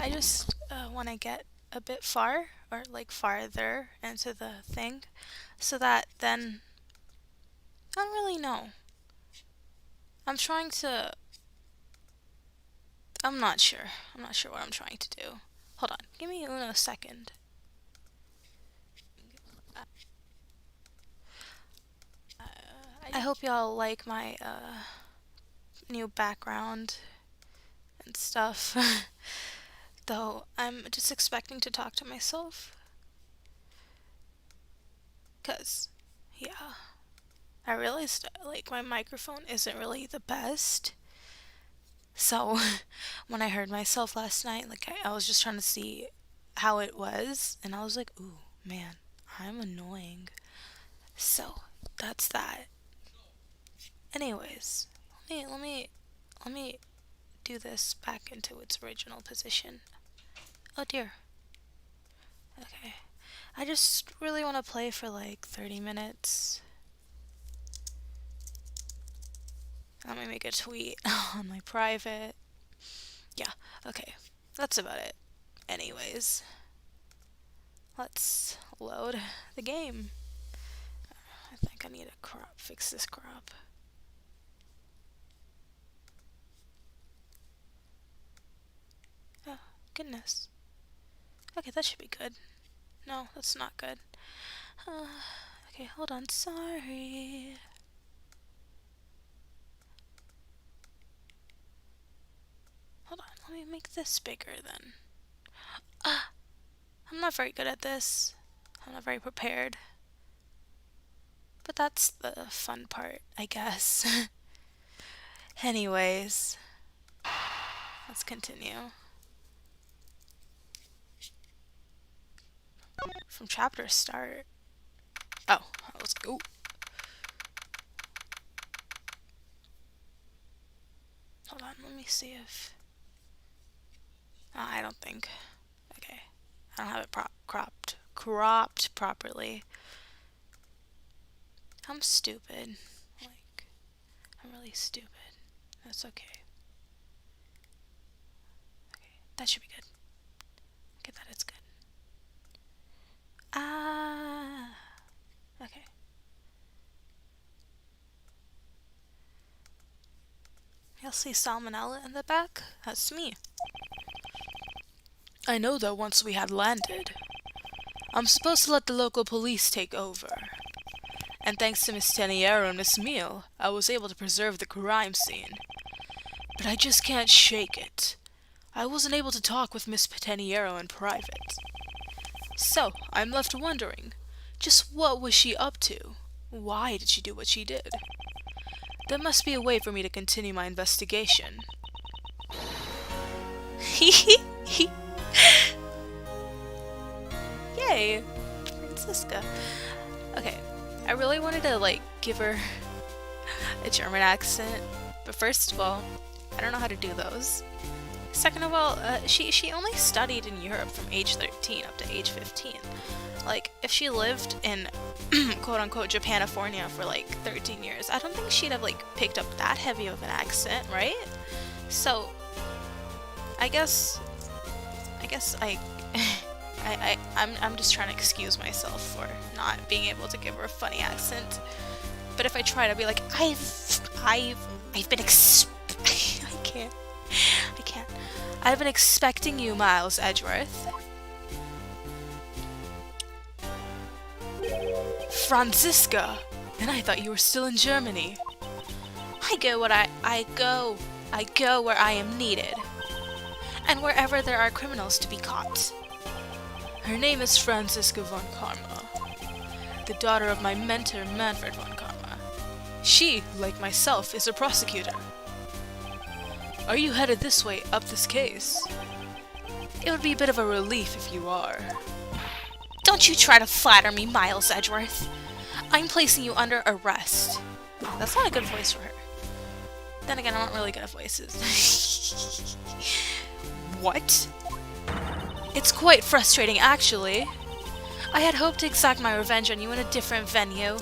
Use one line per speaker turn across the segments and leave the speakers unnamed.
I just want to get a bit far, or like farther into the thing, so that then, I don't really know. I'm trying to, I'm not sure. I'm not sure what I'm trying to do. Hold on, give me a second. I hope y'all like my new background and stuff. Though I'm just expecting to talk to myself. Cause, yeah, I realized like my microphone isn't really the best. So when I heard myself last night, like I was just trying to see how it was, and I was like, ooh, man, I'm annoying. So that's that. Anyways, let me do this back into its original position. Oh dear. Okay. I just really want to play for like 30 minutes. Let me make a tweet on my private. Yeah, okay. That's about it. Anyways, let's load the game. I think I need to fix this crop. Oh, goodness. Okay, that should be good. No, that's not good. Uh, okay, hold on. Sorry. Hold on. Let me make this bigger then. I'm not very good at this. I'm not very prepared. But that's the fun part, I guess. Anyways, let's continue. From chapter start. Oh, I was like, ooh. Hold on, let me see if... Oh, I don't think. Okay. I don't have it cropped properly. I'm stupid. Like, I'm really stupid. That's okay. Okay, that should be good. Okay, that is good. Ah. Okay. You'll see salmonella in the back? That's me. I know that once we had landed, I'm supposed to let the local police take over. And thanks to Miss Teniero and Miss Meal, I was able to preserve the crime scene. But I just can't shake it. I wasn't able to talk with Miss Teniero in private. So, I'm left wondering, just what was she up to? Why did she do what she did? There must be a way for me to continue my investigation. Yay! FRANZISKA. Okay, I really wanted to, like, give her a German accent, but first of all, I don't know how to do those. Second of all, she only studied in Europe from age 13 up to age 15. Like, if she lived in quote-unquote Japanifornia for like 13 years, I don't think she'd have like picked up that heavy of an accent, right? So, I guess I'm just trying to excuse myself for not being able to give her a funny accent. But if I tried, I'd be like, I've been I can't. I've been expecting you, Miles Edgeworth. FRANZISKA! And I thought you were still in Germany. I go where I go where I am needed. And wherever there are criminals to be caught. Her name is FRANZISKA von Karma, the daughter of my mentor Manfred von Karma. She, like myself, is a prosecutor. Are you headed this way up this case? It would be a bit of a relief if you are. Don't you try to flatter me, Miles Edgeworth. I'm placing you under arrest. That's not a good voice for her. Then again, I'm not really good at voices. What? It's quite frustrating, actually. I had hoped to exact my revenge on you in a different venue.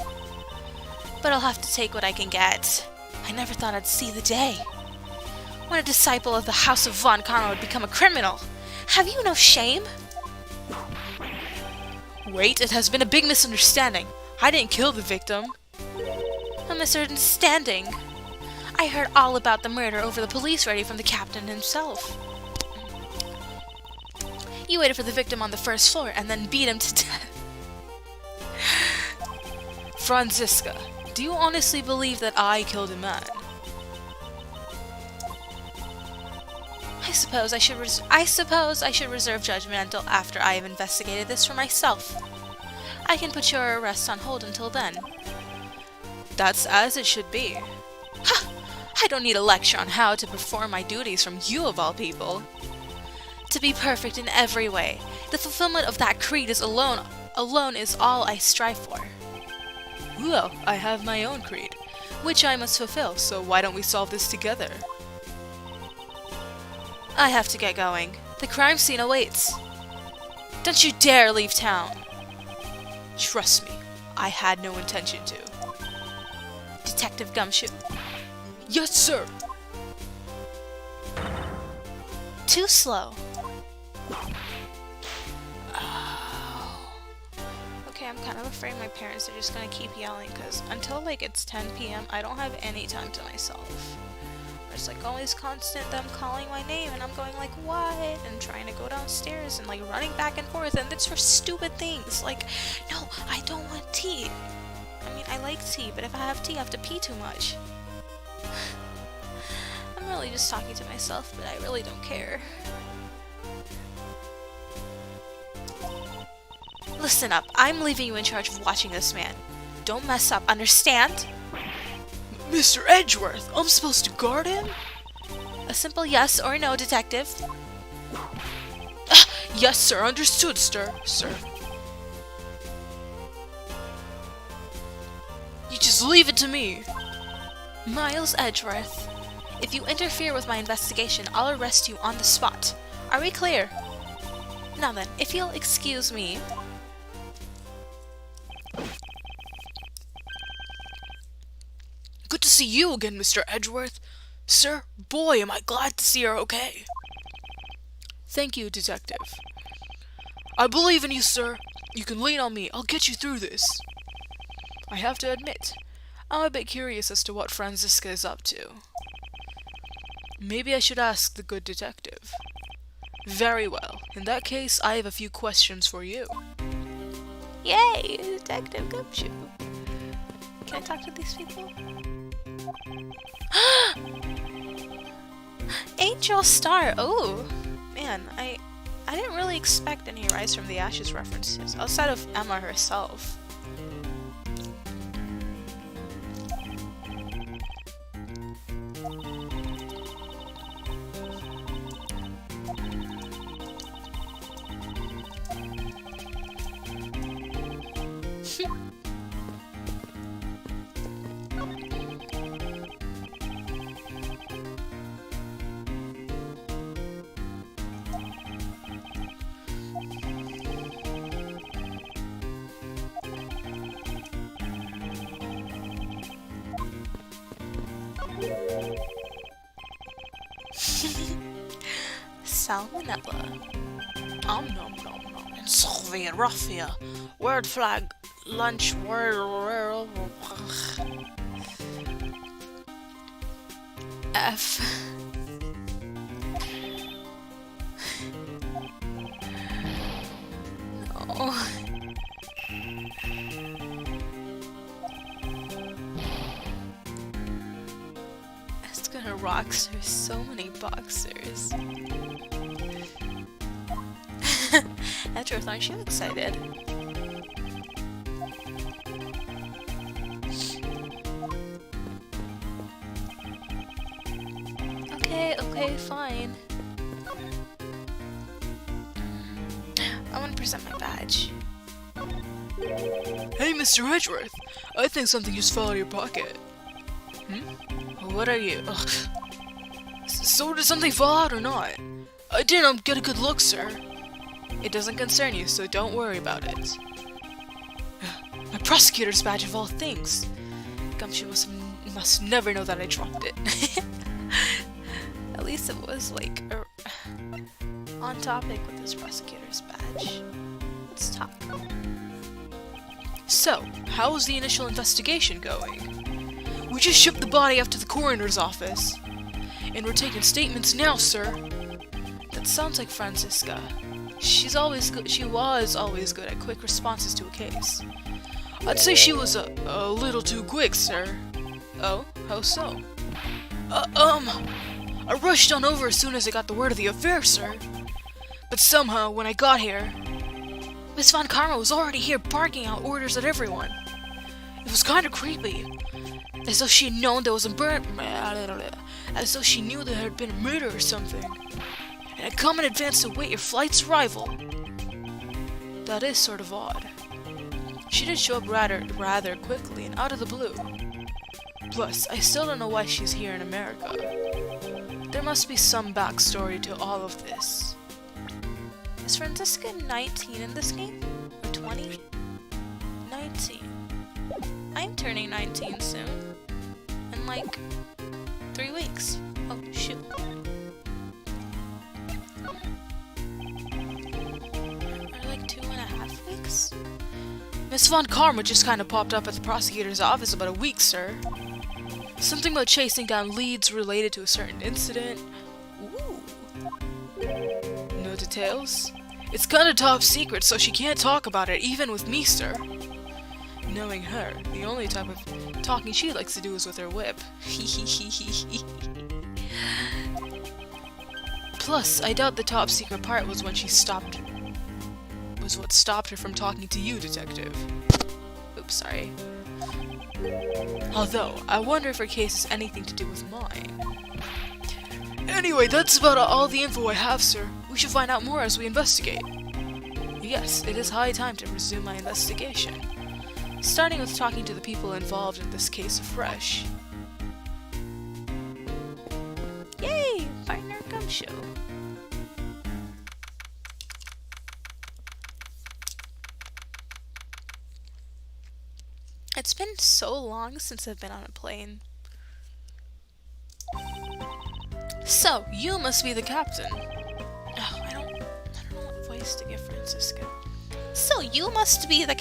But I'll have to take what I can get. I never thought I'd see the day when a disciple of the House of Von Karma would become a criminal. Have you no shame? Wait, it has been a big misunderstanding. I didn't kill the victim. A misunderstanding? I heard all about the murder over the police raid from the captain himself. You waited for the victim on the first floor and then beat him to death. Franziska, do you honestly believe that I killed a man? I suppose I should reserve judgment until after I have investigated this for myself. I can put your arrest on hold until then. That's as it should be. Ha! I don't need a lecture on how to perform my duties from you of all people. To be perfect in every way, the fulfillment of that creed is alone is all I strive for. Well, I have my own creed, which I must fulfill, so why don't we solve this together? I have to get going. The crime scene awaits. Don't you dare leave town. Trust me, I had no intention to. Detective Gumshoe. Yes, sir. Too slow. Oh. Okay, I'm kind of afraid my parents are just gonna keep yelling because until like it's 10 p.m. I don't have any time to myself. It's like always constant them calling my name and I'm going like what and trying to go downstairs and like running back and forth and it's for stupid things like no, I don't want tea. I mean I like tea, but if I have tea I have to pee too much. I'm really just talking to myself, but I really don't care. Listen up, I'm leaving you in charge of watching this man. Don't mess up, understand? Mr. Edgeworth, I'm supposed to guard him? A simple yes or no, detective. Yes, sir, understood, sir. You just leave it to me. Miles Edgeworth, if you interfere with my investigation, I'll arrest you on the spot. Are we clear? Now then, if you'll excuse me. Good to see you again, Mr. Edgeworth. Sir, boy, am I glad to see you're okay. Thank you, detective. I believe in you, sir. You can lean on me. I'll get you through this. I have to admit, I'm a bit curious as to what Franziska is up to. Maybe I should ask the good detective. Very well. In that case, I have a few questions for you. Yay! Detective Gumshoe. Can I talk to these people? Angel Star! Oh! Man, I didn't really expect any Rise from the Ashes references, outside of Emma herself. Salmonella. Nom nom nom nom. And Soviet Raffia. Word flag. Lunch. Word. F. No. It's gonna rock. There's so many boxers. Edgeworth, aren't you excited? Okay, fine. I want to present my badge. Hey, Mr. Edgeworth! I think something just fell out of your pocket. What are you? Ugh. So did something fall out or not? I didn't get a good look, sir. It doesn't concern you, so don't worry about it. My prosecutor's badge of all things. Gumshoe must never know that I dropped it. At least it was like on topic with this prosecutor's badge. Let's talk.
So, how is the initial investigation going? We just shipped the body up to the coroner's office. And we're taking statements now, sir.
That sounds like Franziska. She was always good at quick responses to a case.
I'd say she was a little too quick, sir.
Oh? How so?
I rushed on over as soon as I got the word of the affair, sir. But somehow, when I got here, Miss Von Karma was already here barking out orders at everyone. It was kind of creepy. As though she had known there was as though she knew there had been a murder or something. And had come in advance to wait your flight's arrival.
That is sort of odd. She did show up rather quickly and out of the blue. Plus, I still don't know why she's here in America. There must be some backstory to all of this. Is Franziska 19 in this game? Or 20? 19. I'm turning 19 soon. In like 3 weeks. Oh, shoot. Or like 2.5 weeks?
Miss Von Karma just kind of popped up at the prosecutor's office about a week, sir. Something about chasing down leads related to a certain incident.
Ooh.
No details? It's kinda top secret, so she can't talk about it, even with me, sir. Knowing her, the only type of talking she likes to do is with her whip. Plus, I doubt the top secret part was what stopped her from talking to you, Detective.
Oops, sorry.
Although, I wonder if her case has anything to do with mine. Anyway, that's about all the info I have, sir. We should find out more as we investigate.
Yes, it is high time to resume my investigation. Starting with talking to the people involved in this case afresh. Yay! Partner Gumshoe. It's been so long since I've been on a plane. So, you must be the captain. Oh, I don't know what voice to give Franziska. So, you must be the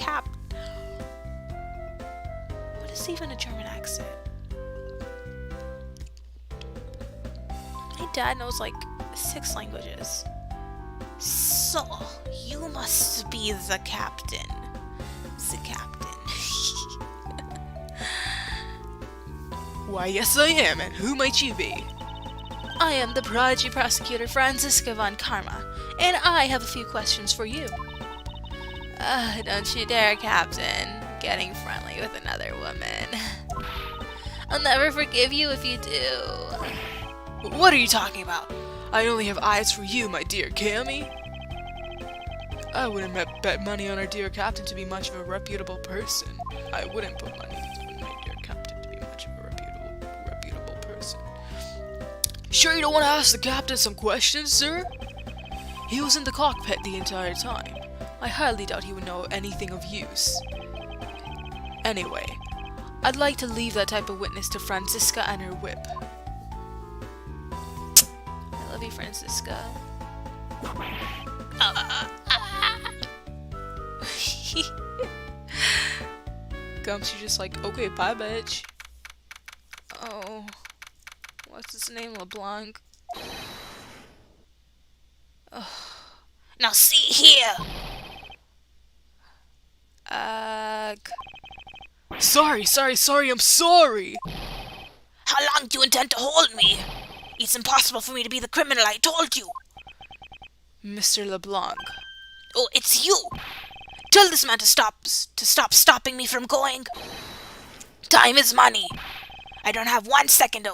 What is even a German accent? My dad knows like 6 languages. So, you must be the captain. The captain.
Why, yes I am, and who might you be?
I am the prodigy prosecutor Franziska Von Karma, and I have a few questions for you. Don't you dare, Captain. Getting friendly with another woman. I'll never forgive you if you do.
What are you talking about? I only have eyes for you, my dear Cammy. I wouldn't bet money on our dear captain to be much of a reputable person. I wouldn't put money on my dear captain to be much of a reputable person. Sure you don't want to ask the captain some questions, sir? He was in the cockpit the entire time. I highly doubt he would know anything of use. Anyway, I'd like to leave that type of witness to Franziska and her whip.
I love you, Franziska.
Gumps, you're just like, okay, bye, bitch.
Oh, what's his name? LeBlanc. Now see here.
Sorry, I'm sorry!
How long do you intend to hold me? It's impossible for me to be the criminal, I told you!
Mr. LeBlanc.
Oh, it's you! Tell this man to stop stopping me from going. Time is money. I don't have 1 second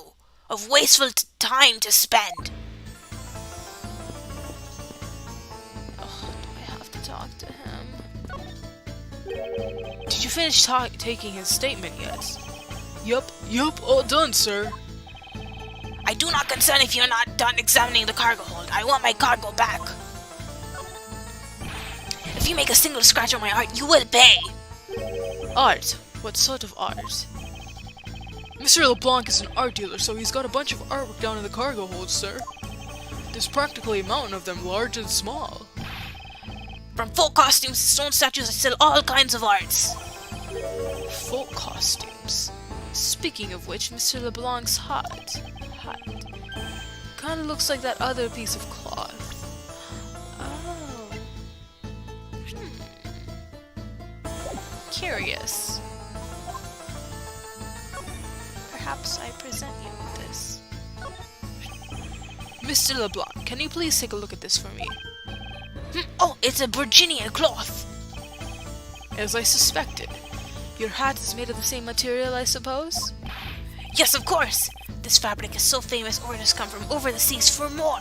of wasteful time to spend. Oh, do I have to talk to him?
Did you finish taking his statement yet? Yup, all done, sir.
I do not consent if you're not done examining the cargo hold. I want my cargo back. If you make a single scratch on my art, you will pay.
Art? What sort of art? Mr. LeBlanc is an art dealer, so he's got a bunch of artwork down in the cargo hold, sir. There's practically a mountain of them, large and small.
From folk costumes to stone statues, I sell all kinds of arts.
Folk costumes. Speaking of which, Mr. LeBlanc's hat kind of looks like that other piece of cloth.
Oh. Curious. Perhaps I present you with this.
Mr. LeBlanc, can you please take a look at this for me?
Oh, it's a Virginian cloth!
As I suspected. Your hat is made of the same material, I suppose?
Yes, of course! This fabric is so famous, orders come from over the seas for more!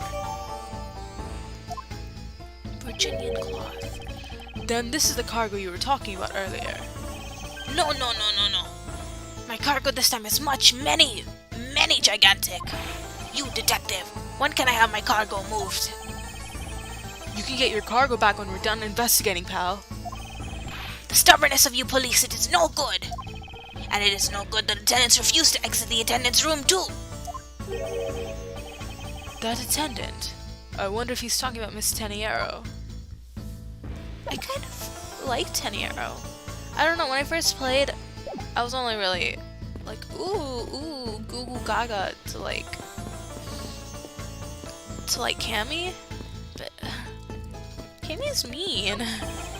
Virginian cloth.
Then this is the cargo you were talking about earlier.
No. My cargo this time is many gigantic. You, detective, when can I have my cargo moved?
You can get your cargo back when we're done investigating, pal.
The stubbornness of you police, it is no good. And it is no good that attendants refuse to exit the attendant's room too.
That attendant? I wonder if he's talking about Miss Teniero.
I kind of like Teniero. I don't know, when I first played, I was only really like, ooh, goo goo gaga to like Cammy. But Cammy's mean.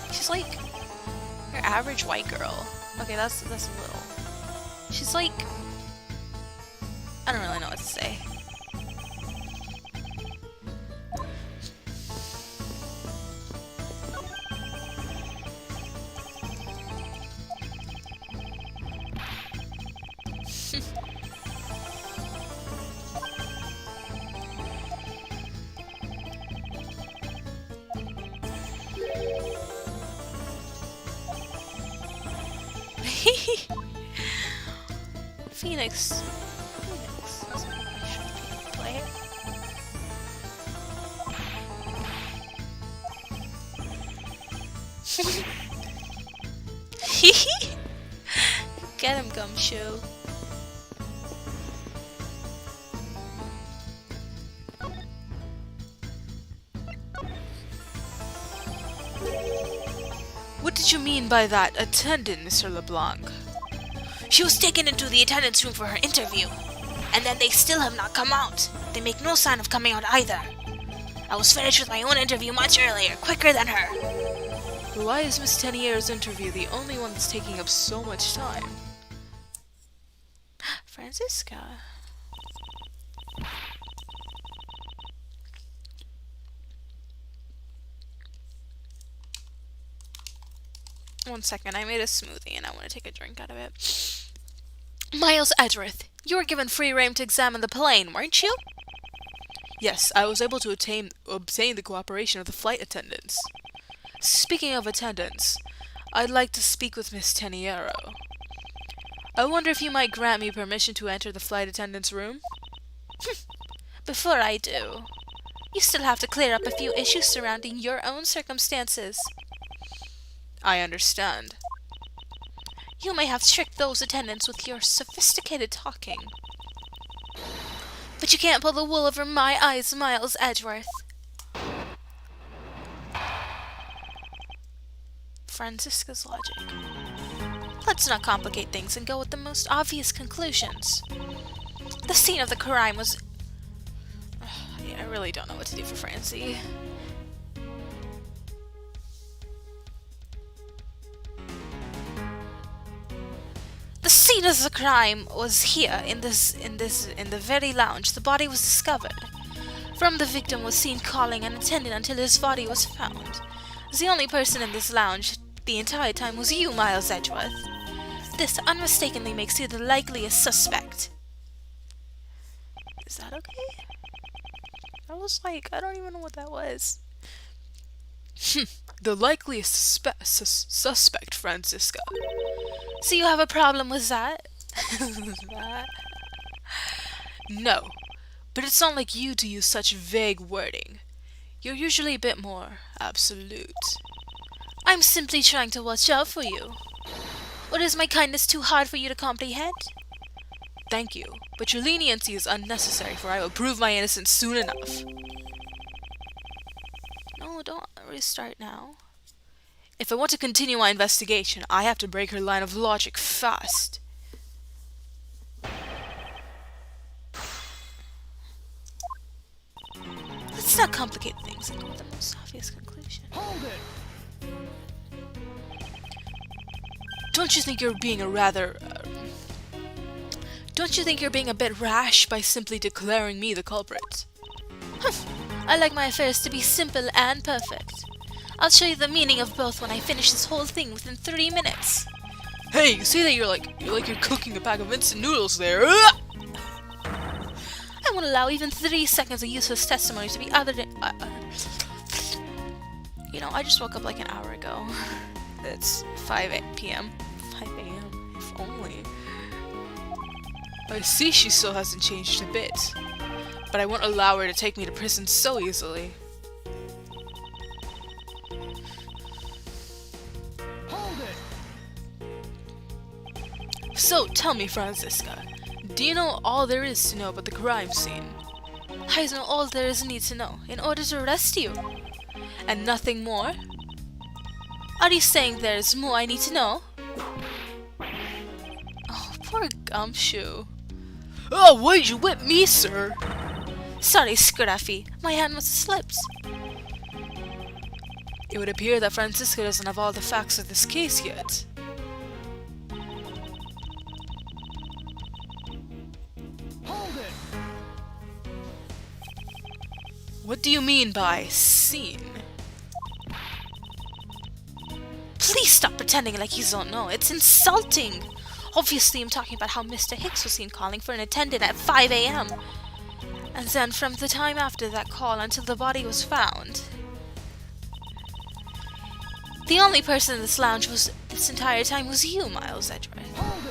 She's like your average white girl. Okay, that's a little. She's like, I don't really know what to say. Phoenix. That's what I should play it. Get him, Gumshoe.
What did you mean by that attendant, Mr. LeBlanc?
She was taken into the attendance room for her interview, and then they still have not come out. They make no sign of coming out either. I was finished with my own interview much earlier, quicker than her.
Why is Miss Teniero's interview the only one that's taking up so much time?
Franziska. One second, I made a smoothie and I want to take a drink out of it. Miles Edgeworth, you were given free rein to examine the plane, weren't you?
Yes, I was able to obtain the cooperation of the flight attendants. Speaking of attendants, I'd like to speak with Miss Teniero. I wonder if you might grant me permission to enter the flight attendant's room?
Before I do, you still have to clear up a few issues surrounding your own circumstances.
I understand.
You may have tricked those attendants with your sophisticated talking. But you can't pull the wool over my eyes, Miles Edgeworth. Franziska's logic. Let's not complicate things and go with the most obvious conclusions. The scene of the crime was... I really don't know what to do for Francie. The scene of the crime was here, in the very lounge the body was discovered. From the victim was seen calling an attendant until his body was found. The only person in this lounge the entire time was you, Miles Edgeworth. This unmistakably makes you the likeliest suspect. Is that okay? I was like, I don't even know what that was.
The likeliest suspect, Franziska.
So you have a problem with that?
No, but it's not like you to use such vague wording. You're usually a bit more absolute.
I'm simply trying to watch out for you. Or is my kindness too hard for you to comprehend?
Thank you, but your leniency is unnecessary, for I will prove my innocence soon enough.
No, don't restart now.
If I want to continue my investigation, I have to break her line of logic fast.
Let's not complicate things and go with the most obvious conclusion.
Hold it!
Don't you think you're being a rather... don't you think you're being a bit rash by simply declaring me the culprit?
Humph. I like my affairs to be simple and perfect. I'll show you the meaning of both when I finish this whole thing within 3 minutes.
Hey, you say that you're cooking a pack of instant noodles there.
I won't allow even 3 seconds of useless testimony to be uttered in... You know, I just woke up like an hour ago.
It's 5 p.m. 5 a.m. If only. I see she still hasn't changed a bit. But I won't allow her to take me to prison so easily.
Hold it!
So, tell me, Franziska, do you know all there is to know about the crime scene?
I know all there is need to know in order to arrest you.
And nothing more?
Are you saying there's more I need to know?
Oh, poor Gumshoe. Oh, why did you whip me, sir?
Sorry, Scruffy. My hand must have slipped.
It would appear that Franziska doesn't have all the facts of this case yet.
Hold it!
What do you mean by scene?
Please stop pretending like you don't know. It's insulting. Obviously, I'm talking about how Mr. Hicks was seen calling for an attendant at 5 a.m. And then from the time after that call until the body was found. The only person in this lounge this entire time was you, Miles Edgeworth.
Hold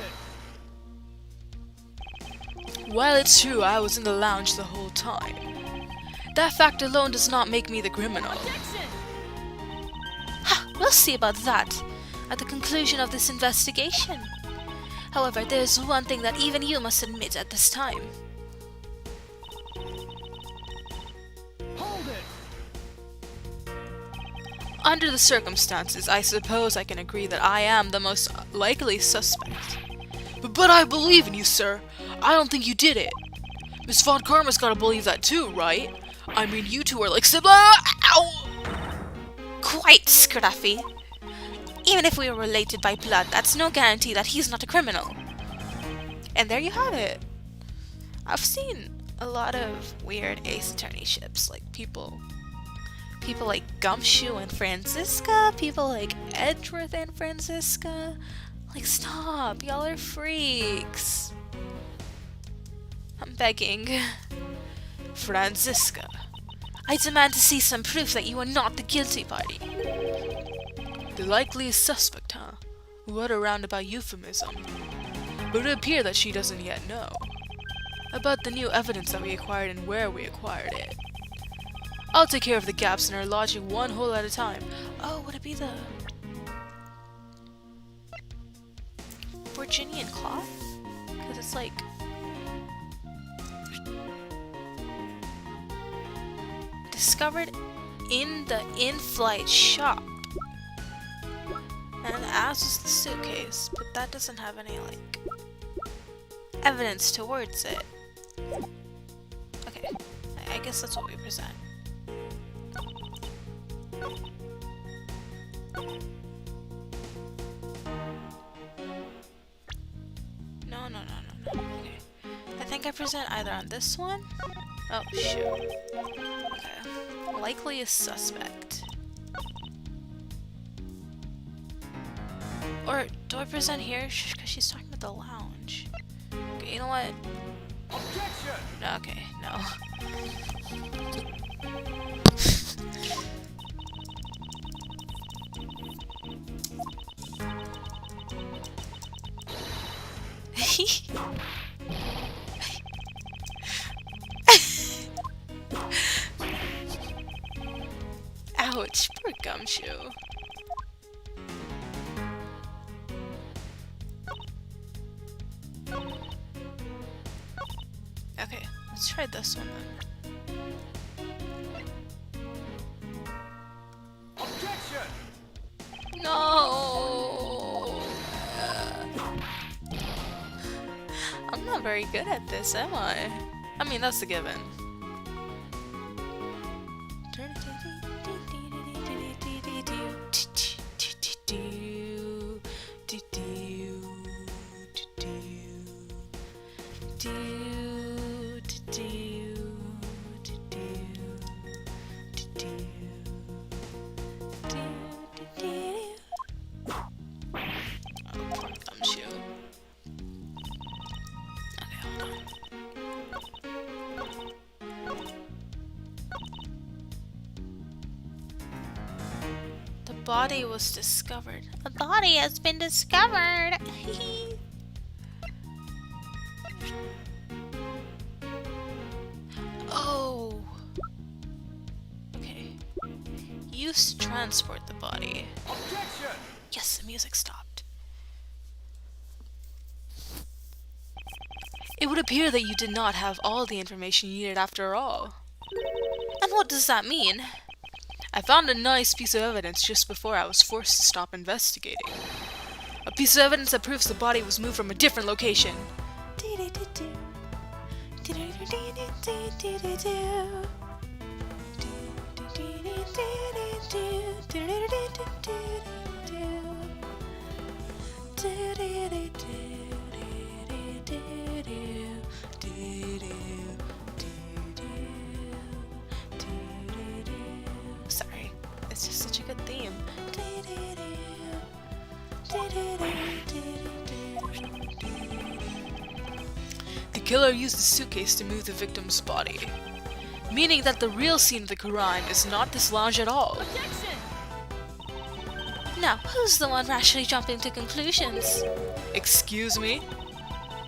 it!
While it's true I was in the lounge the whole time, that fact alone does not make me the criminal.
Objection!
Ha! We'll see about that at the conclusion of this investigation. However, there's one thing that even you must admit at this time.
Hold it!
Under the circumstances, I suppose I can agree that I am the most likely suspect. But I believe in you, sir. I don't think you did it. Miss Von Karma's gotta believe that too, right? I mean, you two are like Ow!
Quite, Scruffy. Even if we were related by blood, that's no guarantee that he's not a criminal. And there you have it. I've seen a lot of weird Ace Attorney ships, like people like Gumshoe and Franziska, people like Edgeworth and Franziska. Like, stop, y'all are freaks. I'm begging.
Franziska.
I demand to see some proof that you are not the guilty party.
The likeliest suspect, huh? What a roundabout euphemism. But it would appear that she doesn't yet know about the new evidence that we acquired and where we acquired it. I'll take care of the gaps in her logic one hole at a time.
Oh, would it be the Virginian cloth? Because it's like... discovered in the in-flight shop. And as is the suitcase, but that doesn't have any, like, evidence towards it. Okay, I guess that's what we present. No. Okay. I think I present either on this one. Oh, shoot. Okay. Likeliest suspect. Or do I present here? Because she's talking about the lounge. Okay, you know what?
Objection!
No, okay, no. Ouch, poor Gumshoe. Okay, let's try this one then. very good at this, am I?
I mean, that's a given.
Body was discovered. A body has been discovered. Oh. Okay. Used to transport the body.
Objection!
Yes, the music stopped. It would appear that you did not have all the information you needed after all. And what does that mean?
I found a nice piece of evidence just before I was forced to stop investigating. A piece of evidence that proves the body was moved from a different location.
Sorry, it's just such a good theme.
The killer used the suitcase to move the victim's body, meaning that the real scene of the crime is not this lounge at all.
Now, who's the one rashly jumping to conclusions?
Excuse me?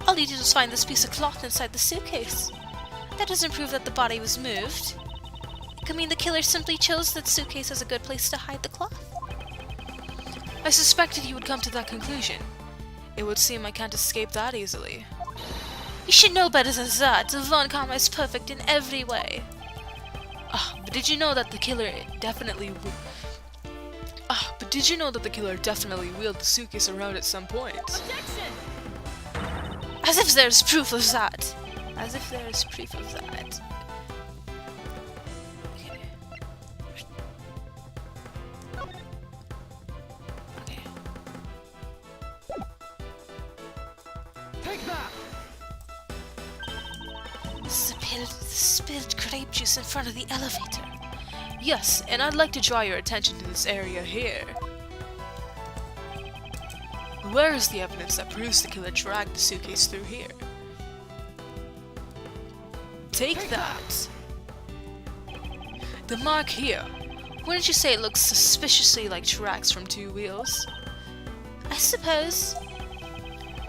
All you did was find this piece of cloth inside the suitcase. That doesn't prove that the body was moved. It could mean the killer simply chose that suitcase as a good place to hide the cloth.
I suspected you would come to that conclusion. It would seem I can't escape that easily.
You should know better than that. Von Karma is perfect in every way.
But did you know that the killer definitely wheeled the suitcase around at some point?
As if there's proof of that. As if there's proof of that. Okay. Okay.
Take that!
Spilled grape juice in front of the elevator.
Yes, and I'd like to draw your attention to this area here. Where is the evidence that proves the killer dragged the suitcase through here? Take that! The mark here. Wouldn't you say it looks suspiciously like tracks from two wheels?
I suppose.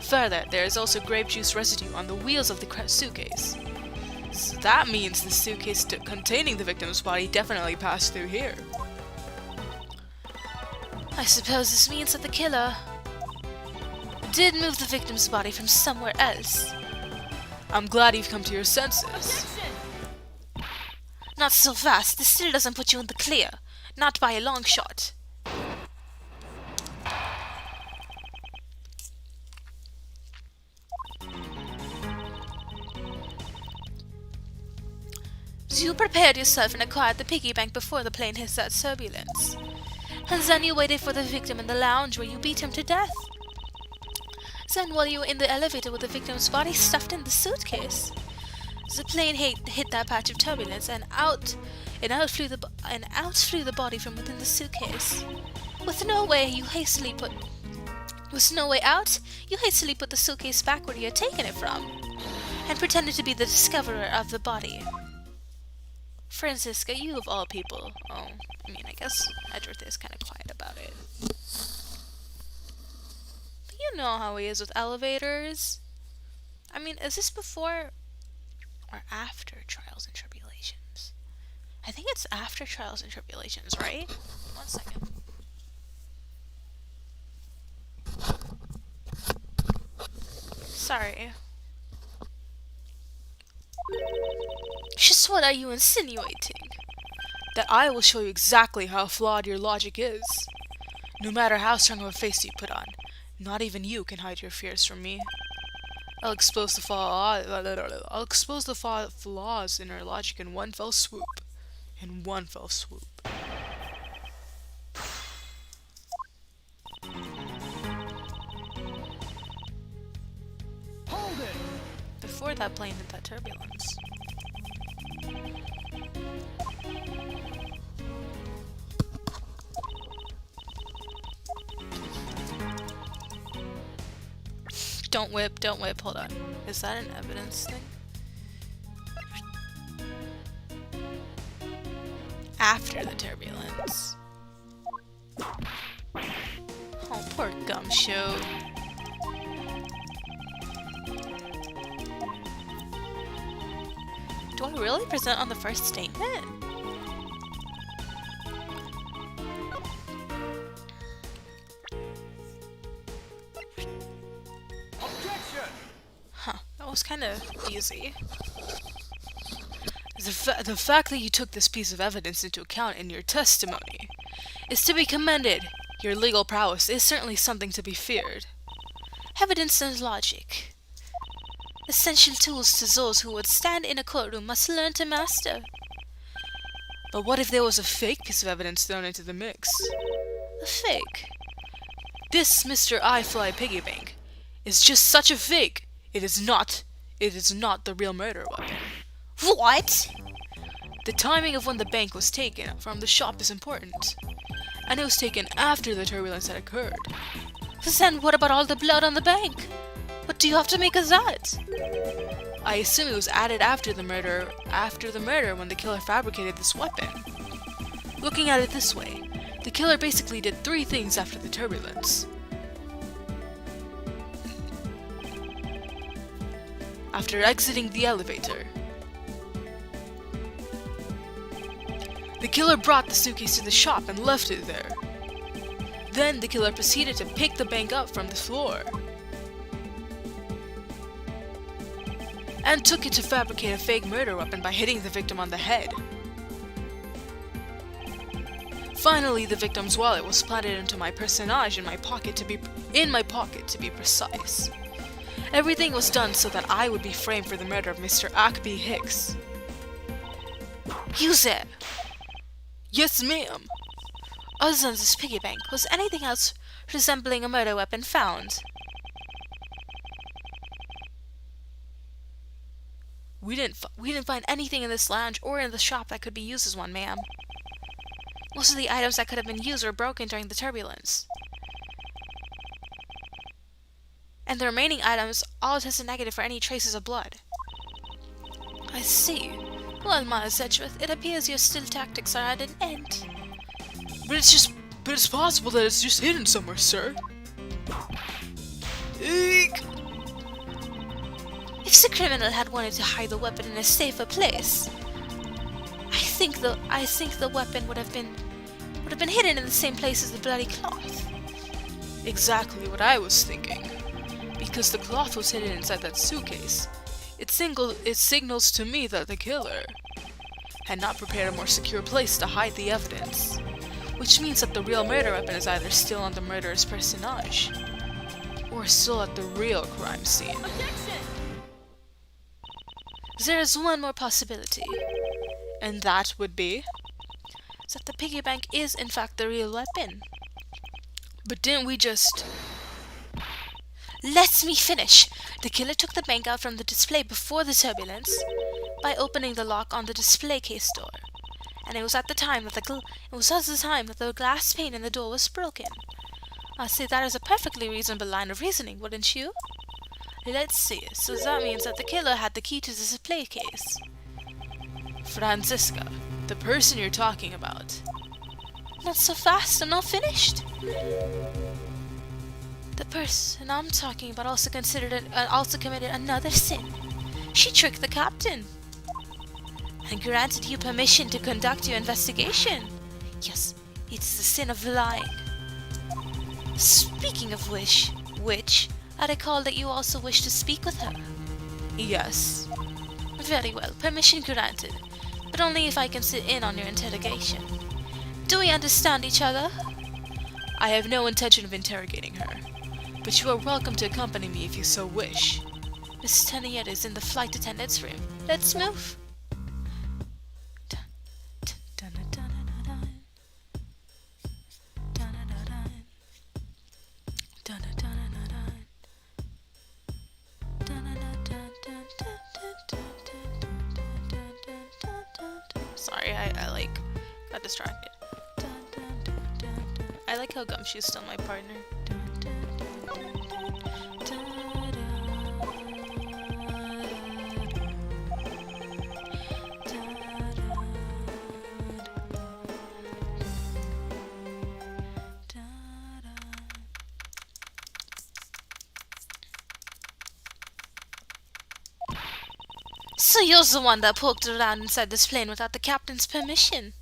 Further, there is also grape juice residue on the wheels of the suitcase. So that means the suitcase containing the victim's body definitely passed through here.
I suppose this means that the killer did move the victim's body from somewhere else.
I'm glad you've come to your senses.
Not so fast. This still doesn't put you in the clear. Not by a long shot. So you prepared yourself and acquired the piggy bank before the plane hit that turbulence. And then you waited for the victim in the lounge where you beat him to death. Then while you were in the elevator with the victim's body stuffed in the suitcase, the plane hit that patch of turbulence and out flew the body from within the suitcase. With no way out, you hastily put the suitcase back where you had taken it from, and pretended to be the discoverer of the body. Franziska, you of all people. Oh, I mean, I guess Edward is kind of quiet about it. But you know how he is with elevators. I mean, is this before or after Trials and Tribulations? I think it's after Trials and Tribulations, right? 1 second. Sorry. Just what are you insinuating?
That I will show you exactly how flawed your logic is. No matter how strong of a face you put on, not even you can hide your fears from me. I'll expose the flaws in her logic in one fell swoop. In one fell swoop.
Hold it!
Before that plane hit that turbulence. Don't whip, hold on. Is that an evidence thing? After the turbulence. Oh, poor Gumshoe. Do I really present on the first statement?
Objection!
Huh, that was kind of easy.
The fact that you took this piece of evidence into account in your testimony is to be commended. Your legal prowess is certainly something to be feared.
Evidence and logic. Essential tools to those who would stand in a courtroom must learn to master.
But what if there was a fake piece of evidence thrown into the mix?
A fake?
This Mr. I Fly Piggy Bank is just such a fake. It is not the real murder weapon.
What?
The timing of when the bank was taken from the shop is important. And it was taken after the turbulence had occurred.
Then what about all the blood on the bank? What do you have to make of that?
I assume it was added after the murder when the killer fabricated this weapon. Looking at it this way, the killer basically did 3 things after the turbulence. After exiting the elevator, the killer brought the suitcase to the shop and left it there. Then the killer proceeded to pick the bank up from the floor and took it to fabricate a fake murder weapon by hitting the victim on the head. Finally, the victim's wallet was planted into my personage in my pocket to be precise. Everything was done so that I would be framed for the murder of Mr. Ackby Hicks.
Use it!
Yes, ma'am.
Other than this piggy bank, was anything else resembling a murder weapon found?
We didn't find anything in this lounge or in the shop that could be used as one, ma'am.
Most of the items that could have been used were broken during the turbulence. And the remaining items all tested negative for any traces of blood. I see. Well, Miles Edgeworth, it appears your still tactics are at an end.
But it's possible that it's just hidden somewhere, sir. Eek!
If the criminal had wanted to hide the weapon in a safer place, I think the weapon would have been hidden in the same place as the bloody cloth.
Exactly what I was thinking. Because the cloth was hidden inside that suitcase, it signals to me that the killer had not prepared a more secure place to hide the evidence, which means that the real murder weapon is either still on the murderer's personage, or still at the real crime scene.
There is one more possibility.
And that would be?
That the piggy bank is in fact the real weapon.
But didn't we just...
Let me finish! The killer took the bank out from the display before the turbulence by opening the lock on the display case door. And it was at the time that the glass pane in the door was broken. I say that is a perfectly reasonable line of reasoning, wouldn't you? Let's see. So that means that the killer had the key to the display case.
Franziska, the person you're talking about.
Not so fast, I'm not finished. The person I'm talking about also committed another sin. She tricked the captain and granted you permission to conduct your investigation. Yes, it's the sin of lying. Speaking of which, I recall that you also wish to speak with her.
Yes.
Very well, permission granted, but only if I can sit in on your interrogation. Do we understand each other?
I have no intention of interrogating her, but you are welcome to accompany me if you so wish.
Miss Tenietta is in the flight attendant's room. Let's move. Dun, dun, dun, dun, dun, dun, dun, dun, dun, dun, dun, dun, dun. Sorry, I like got distracted. I like how Gumshoe's still my partner. So you're the one that poked around inside this plane without the captain's permission.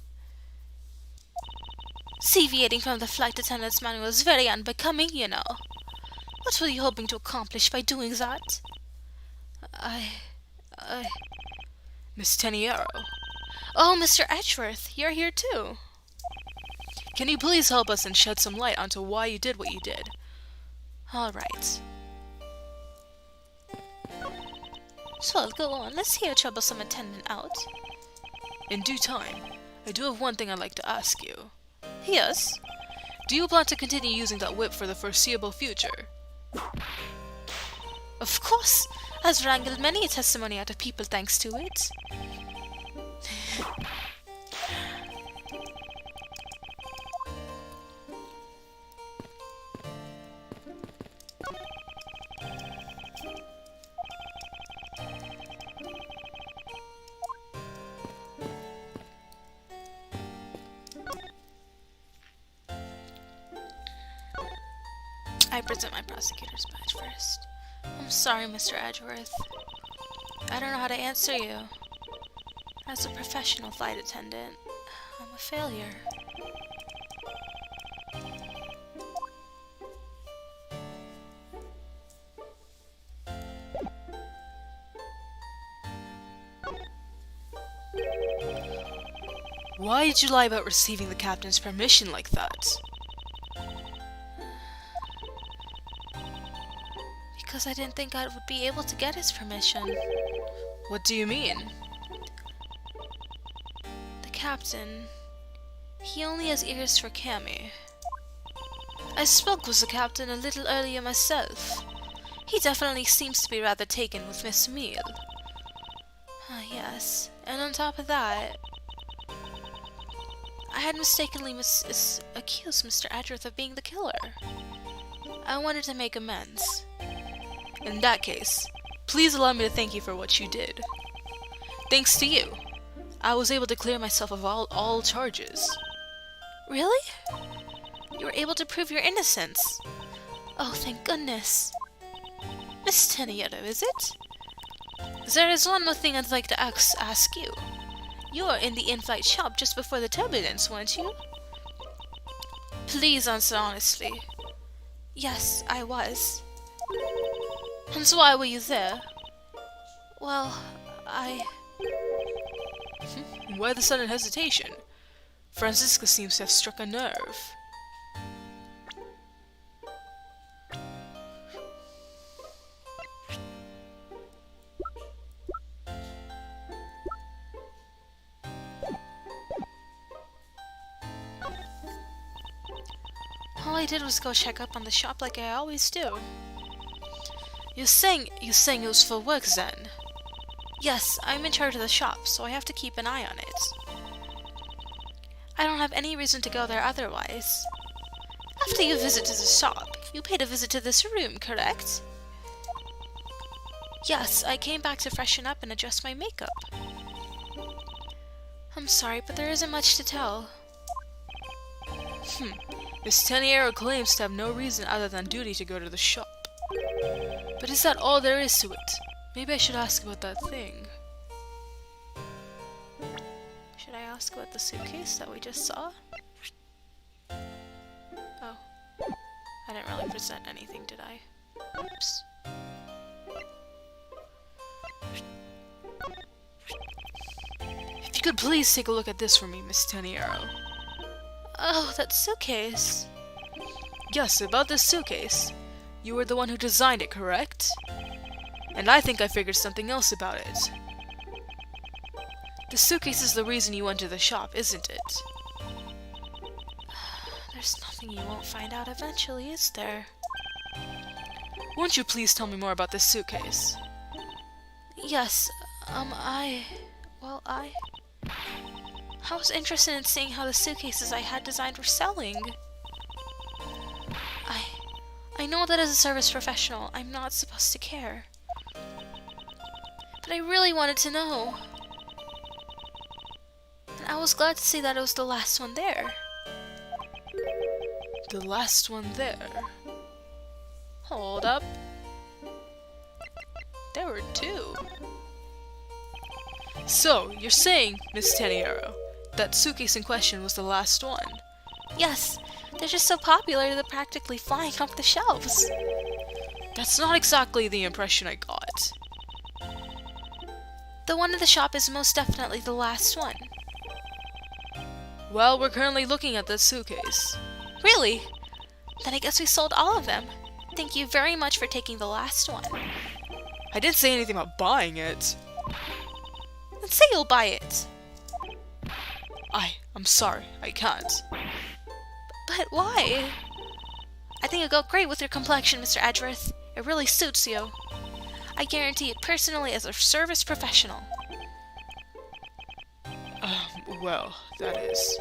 Deviating from the flight attendant's manual is very unbecoming, you know. What were you hoping to accomplish by doing that?
Miss Teniero,
Oh, Mr. Edgeworth, you're here too.
can you please help us and shed some light onto why you did what you did?
All right. So, go on. Let's hear troublesome attendant out.
In due time, I do have one thing I'd like to ask you.
Yes?
Do you plan to continue using that whip for the foreseeable future?
Of course. I've wrangled many a testimony out of people thanks to it. I present my prosecutor's badge first. I'm sorry, Mr. Edgeworth. I don't know how to answer you. As a professional flight attendant, I'm a failure.
Why did you lie about receiving the captain's permission like that?
Because I didn't think I would be able to get his permission.
What do you mean?
The captain, he only has ears for Cammy. I spoke with the captain a little earlier myself. He definitely seems to be rather taken with Miss Meal. Ah, yes. And on top of that, I had mistakenly accused Mr. Edgeworth of being the killer. I wanted to make amends.
In that case, please allow me to thank you for what you did. Thanks to you, I was able to clear myself of all charges.
Really? You were able to prove your innocence? Oh, thank goodness. Miss Tenietta, is it? There is one more thing I'd like to ask you. You were in the in-flight shop just before the turbulence, weren't you? Please answer honestly. Yes, I was. And so why were you there? Well,
Why the sudden hesitation? Franziska seems to have struck a nerve.
All I did was go check up on the shop like I always do. You're saying it was for work then? Yes, I'm in charge of the shop, so I have to keep an eye on it. I don't have any reason to go there otherwise. After you visited the shop, you paid a visit to this room, correct? Yes, I came back to freshen up and adjust my makeup. I'm sorry, but there isn't much to tell.
Miss Teniero claims to have no reason other than duty to go to the shop. But is that all there is to it? Maybe I should ask about that thing.
Should I ask about the suitcase that we just saw? Oh. I didn't really present anything, did I? Oops.
If you could please take a look at this for me, Miss Teniero.
Oh, that suitcase.
Yes, about this suitcase. You were the one who designed it, correct? And I think I figured something else about it. The suitcase is the reason you went to the shop, isn't it?
There's nothing you won't find out eventually, is there?
Won't you please tell me more about this suitcase?
Yes, I was interested in seeing how the suitcases I had designed were selling. I know that as a service professional, I'm not supposed to care. But I really wanted to know. And I was glad to see that it was the last one there.
The last one there?
Hold up. There were two.
So, you're saying, Miss Taniero, that suitcase in question was the last one?
Yes, they're just so popular they're practically flying off the shelves.
That's not exactly the impression I got.
The one in the shop is most definitely the last one.
Well, we're currently looking at this suitcase.
Really? Then I guess we sold all of them. Thank you very much for taking the last one.
I didn't say anything about buying it.
Then say you'll buy it.
I'm sorry, I can't.
But why? I think it'll go great with your complexion, Mr. Edgeworth. It really suits you. I guarantee it personally as a service professional.
Well, that is...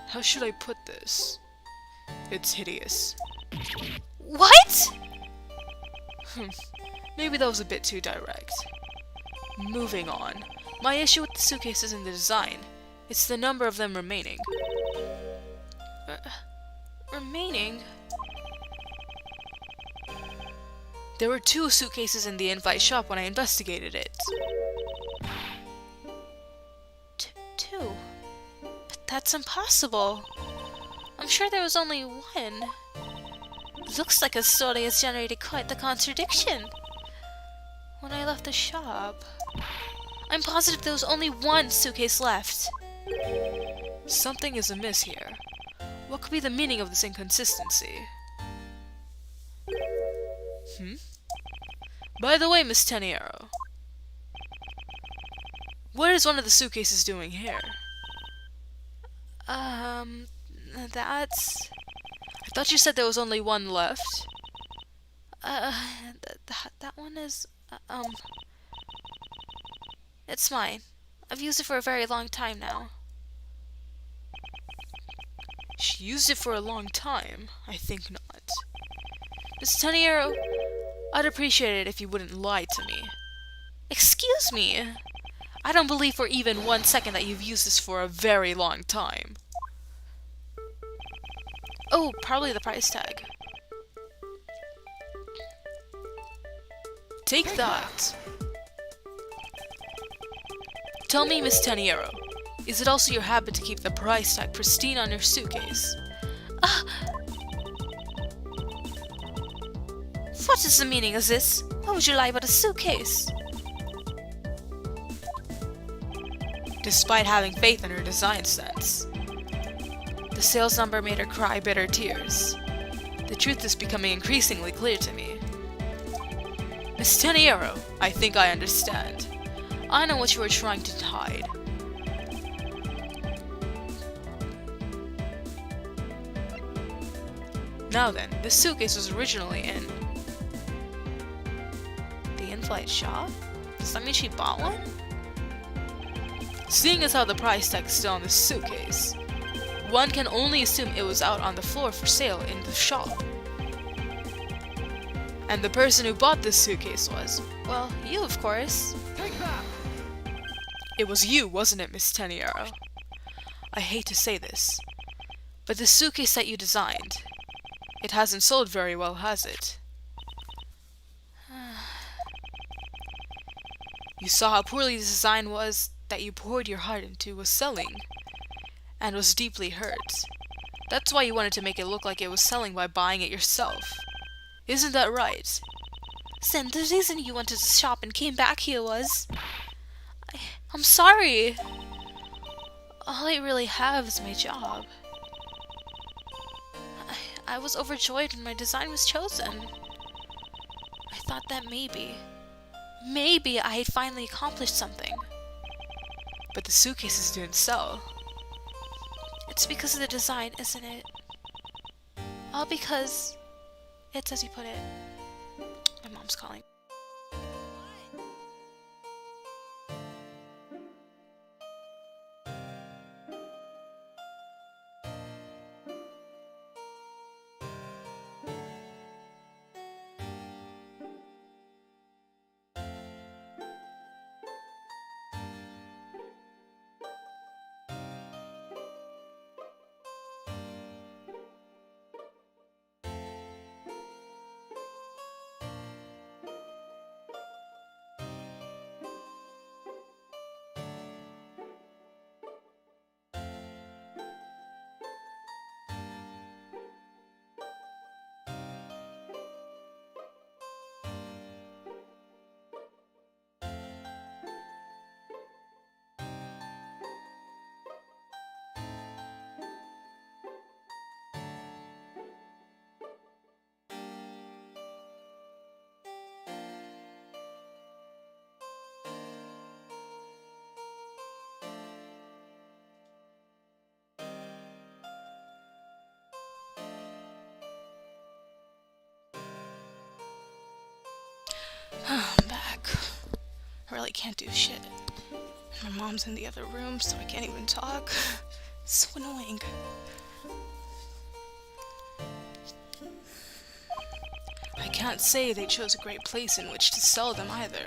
How should I put this? It's hideous.
What?
Maybe that was a bit too direct. Moving on. My issue with the suitcase isn't the design. It's the number of them remaining.
Remaining?
There were 2 suitcases in the invite shop when I investigated it.
Two? But that's impossible. I'm sure there was only one. Looks like a story has generated quite the contradiction. When I left the shop, I'm positive there was only one suitcase left.
Something is amiss here. What could be the meaning of this inconsistency? By the way, Miss Taniero, what is one of the suitcases doing here?
That's...
I thought you said there was only one left.
That one is, it's mine. I've used it for a very long time now.
She used it for a long time? I think not. Miss Taniero, I'd appreciate it if you wouldn't lie to me.
Excuse me?
I don't believe for even 1 second that you've used this for a very long time.
Oh, probably the price tag.
Take that. Tell me, Miss Taniero, is it also your habit to keep the price tag pristine on your suitcase?
What is the meaning of this? Why would you lie about a suitcase?
Despite having faith in her design sense. The sales number made her cry bitter tears. The truth is becoming increasingly clear to me. Miss Taniero, I think I understand. I know what you were trying to hide. Now then, this suitcase was originally in
The in-flight shop? Does that mean she bought one?
Seeing as how the price tag is still on this suitcase, one can only assume it was out on the floor for sale in the shop. And the person who bought this suitcase was,
Well, you, of course.
Take that!
it was you, wasn't it, Miss Taniero? I hate to say this, but the suitcase that you designed, it hasn't sold very well, has it? You saw how poorly the design was that you poured your heart into was selling, and was deeply hurt. That's why you wanted to make it look like it was selling by buying it yourself. Isn't that right?
Sam, the reason you went to the shop and came back here was... I'm sorry. All I really have is my job. I was overjoyed when my design was chosen. I thought that maybe maybe I had finally accomplished something.
But the suitcases didn't sell.
It's because of the design, isn't it? All because it's as you put it. My mom's calling. I'm back. I really can't do shit. My mom's in the other room, so I can't even talk. It's so annoying.
I can't say they chose a great place in which to sell them either.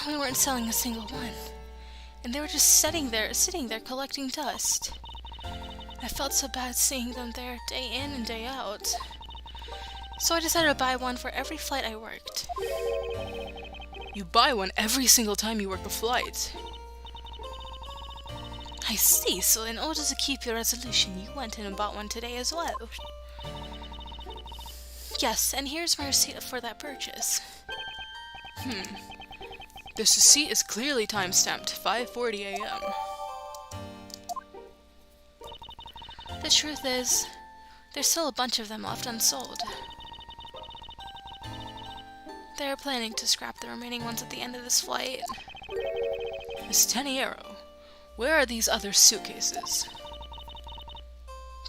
We weren't selling a single one. And they were just sitting there collecting dust. I felt so bad seeing them there day in and day out. So I decided to buy one for every flight I worked.
You buy one every single time you work a flight.
I see, so in order to keep your resolution, you went in and bought one today as well. Yes, and here's my receipt for that purchase.
This receipt is clearly time-stamped 5:40 a.m.
The truth is, there's still a bunch of them left unsold. They're planning to scrap the remaining ones at the end of this flight.
Miss Teniero, where are these other suitcases?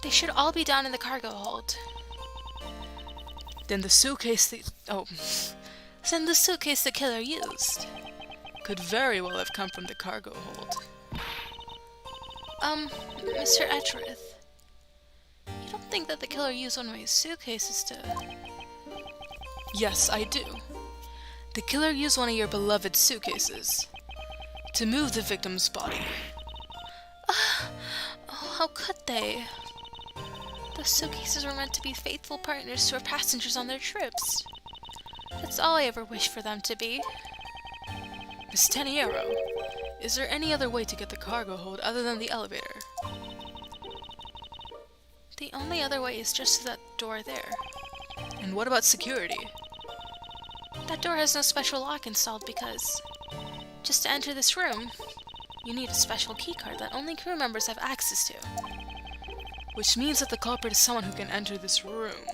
They should all be down in the cargo hold.
Then the suitcase
Then the suitcase the killer used.
could very well have come from the cargo hold.
Mr. Etcherith, you don't think that the killer used one of my suitcases to...
Yes, I do. The killer used one of your beloved suitcases to move the victim's body.
Oh, how could they? Those suitcases were meant to be faithful partners to our passengers on their trips. That's all I ever wished for them to be.
Miss Teniero, is there any other way to get the cargo hold other than the elevator?
The only other way is just through that door there.
And what about security?
That door has no special lock installed because, just to enter this room, you need a special keycard that only crew members have access to.
Which means that the culprit is someone who can enter this room,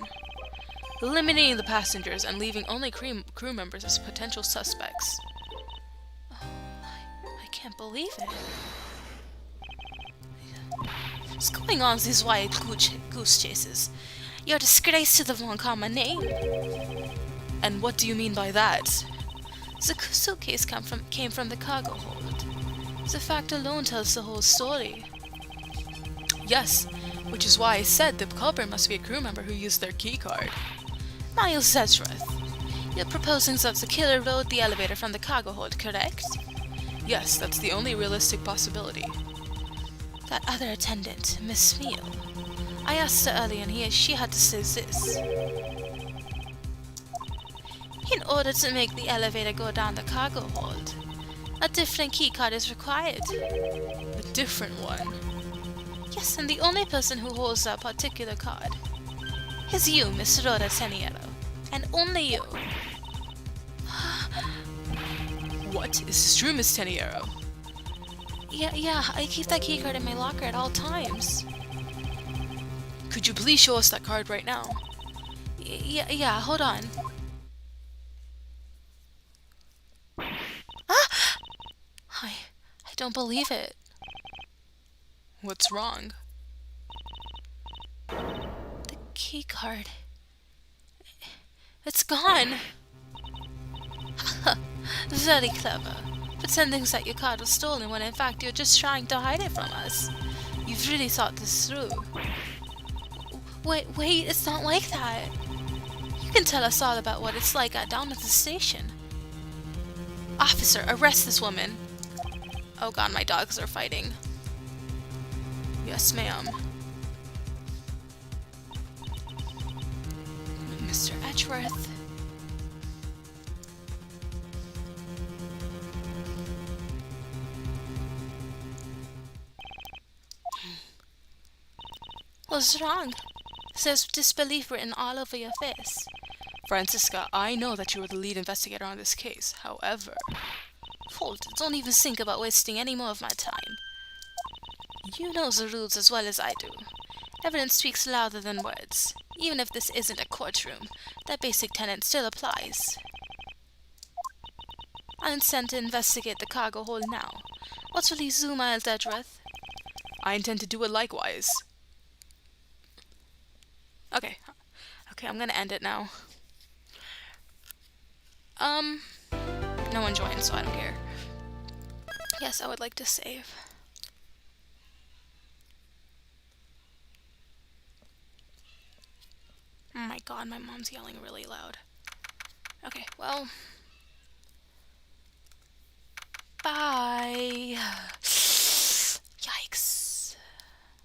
eliminating the passengers and leaving only crew members as potential suspects.
I can't believe it. What's going on with these wild goose chases? You're a disgrace to the Von Common name.
And what do you mean by that?
The suitcase came from the cargo hold. The fact alone tells the whole story.
Yes, which is why I said the culprit must be a crew member who used their keycard.
Miles Zedrith, you're proposing that the killer rode the elevator from the cargo hold, correct?
Yes, that's the only realistic possibility.
That other attendant, Miss Meal. I asked her earlier and she had to say this. In order to make the elevator go down the cargo hold, a different keycard is required.
A different one?
Yes, and the only person who holds that particular card is you, Miss Rhoda Teniero, and only you.
What? Is this true, Miss Teniero?
Yeah, I keep that keycard in my locker at all times.
Could you please show us that card right now?
Yeah, hold on. don't believe it.
What's wrong?
The key card. It's gone. Very clever. Pretending that your card was stolen when in fact you're just trying to hide it from us. You've really thought this through. Wait, it's not like that. You can tell us all about what it's like down at the station. Officer, arrest this woman. Oh god, my dogs are fighting. Yes, ma'am. Mr. Edgeworth. What's wrong? There's disbelief written all over your face.
Franziska, I know that you are the lead investigator on this case. However...
Holt, don't even think about wasting any more of my time. You know the rules as well as I do. Evidence speaks louder than words. Even if this isn't a courtroom, that basic tenet still applies. I intend to investigate the cargo hold now. What will you do, Miles Edgeworth?
I intend to do it likewise.
Okay, I'm gonna end it now. No one joined, so I don't care. Yes, I would like to save. Oh my god, my mom's yelling really loud. Okay, well... Bye!